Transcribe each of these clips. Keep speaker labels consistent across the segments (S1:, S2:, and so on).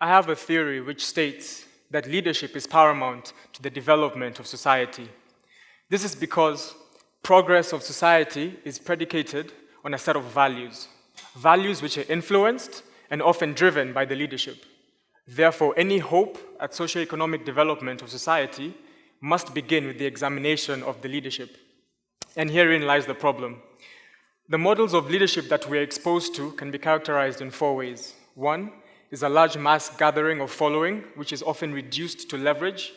S1: I have a theory which states that leadership is paramount to the development of society. This is because progress of society is predicated on a set of values, values which are influenced and often driven by the leadership. Therefore, any hope at socio-economic development of society must begin with the examination of the leadership. And herein lies the problem. The models of leadership that we are exposed to can be characterized in 4 ways. 1 is a large mass gathering of following, which is often reduced to leverage.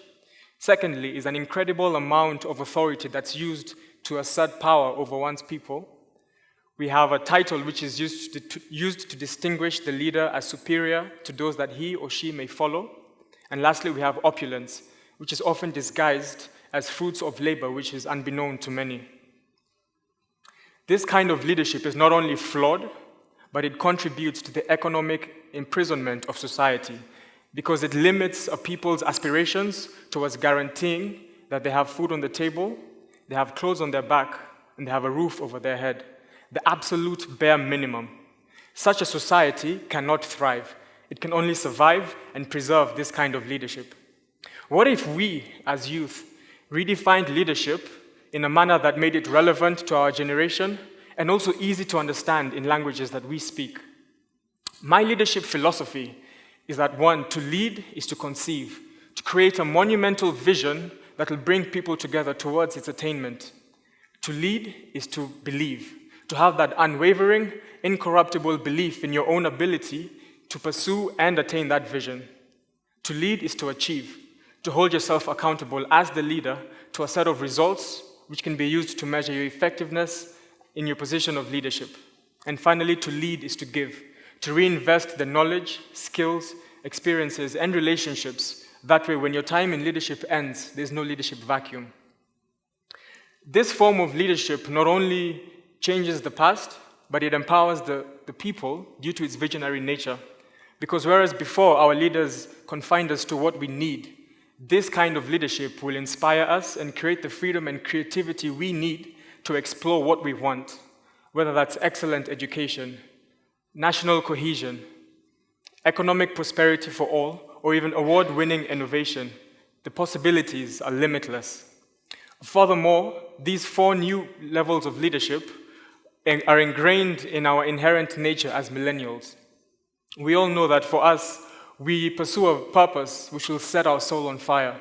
S1: Secondly is an incredible amount of authority that's used to assert power over one's people. We have a title which is used to distinguish the leader as superior to those that he or she may follow. And lastly, we have opulence, which is often disguised as fruits of labor, which is unbeknown to many. This kind of leadership is not only flawed, but it contributes to the economic imprisonment of society because it limits a people's aspirations towards guaranteeing that they have food on the table, they have clothes on their back, and they have a roof over their head. The absolute bare minimum. Such a society cannot thrive. It can only survive and preserve this kind of leadership. What if we, as youth, redefined leadership in a manner that made it relevant to our generation and also easy to understand in languages that we speak? My leadership philosophy is that 1, to lead is to conceive, to create a monumental vision that will bring people together towards its attainment. To lead is to believe, to have that unwavering, incorruptible belief in your own ability to pursue and attain that vision. To lead is to achieve, to hold yourself accountable as the leader to a set of results which can be used to measure your effectiveness in your position of leadership. And finally, to lead is to give, to reinvest the knowledge, skills, experiences, and relationships. That way, when your time in leadership ends, there's no leadership vacuum. This form of leadership not only changes the past, but it empowers the people due to its visionary nature. Because whereas before our leaders confined us to what we need, this kind of leadership will inspire us and create the freedom and creativity we need to explore what we want, whether that's excellent education, national cohesion, economic prosperity for all, or even award-winning innovation. The possibilities are limitless. Furthermore, these 4 new levels of leadership are ingrained in our inherent nature as millennials. We all know that for us, we pursue a purpose which will set our soul on fire.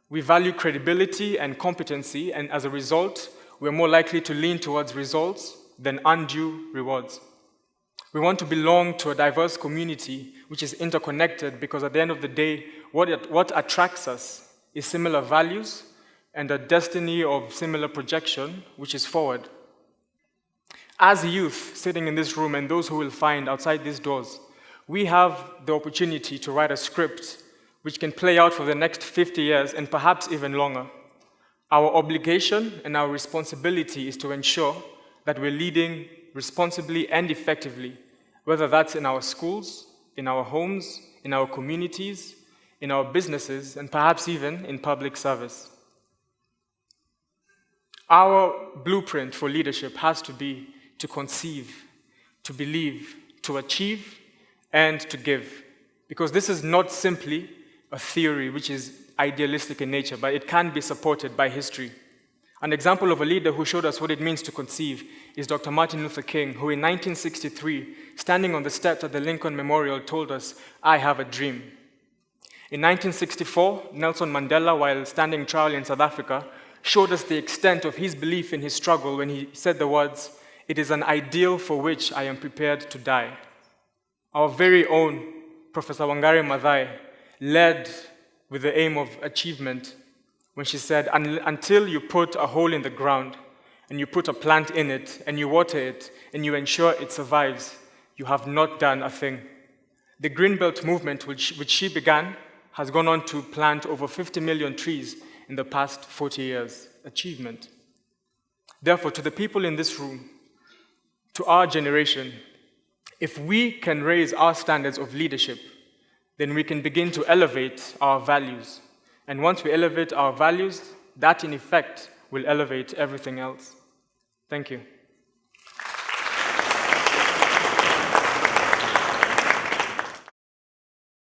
S1: We value credibility and competency, and as a result, we're more likely to lean towards results than undue rewards. We want to belong to a diverse community which is interconnected because at the end of the day, what attracts us is similar values and a destiny of similar projection, which is forward. As youth sitting in this room and those who will find outside these doors, we have the opportunity to write a script which can play out for the next 50 years and perhaps even longer. Our obligation and our responsibility is to ensure that we're leading responsibly and effectively, whether that's in our schools, in our homes, in our communities, in our businesses, and perhaps even in public service. Our blueprint for leadership has to be to conceive, to believe, to achieve, and to give. Because this is not simply a theory which is idealistic in nature, but it can be supported by history. An example of a leader who showed us what it means to conceive is Dr. Martin Luther King, who in 1963, standing on the steps at the Lincoln Memorial, told us, "I have a dream." In 1964, Nelson Mandela, while standing trial in South Africa, showed us the extent of his belief in his struggle when he said the words, "It is an ideal for which I am prepared to die." Our very own Professor Wangari Maathai led with the aim of achievement when she said, "Until you put a hole in the ground and you put a plant in it and you water it and you ensure it survives, you have not done a thing." The Greenbelt movement, which she began, has gone on to plant over 50 million trees in the past 40 years. Achievement. Therefore, to the people in this room, to our generation, if we can raise our standards of leadership, then we can begin to elevate our values. And once we elevate our values, that in effect will elevate everything else. Thank you.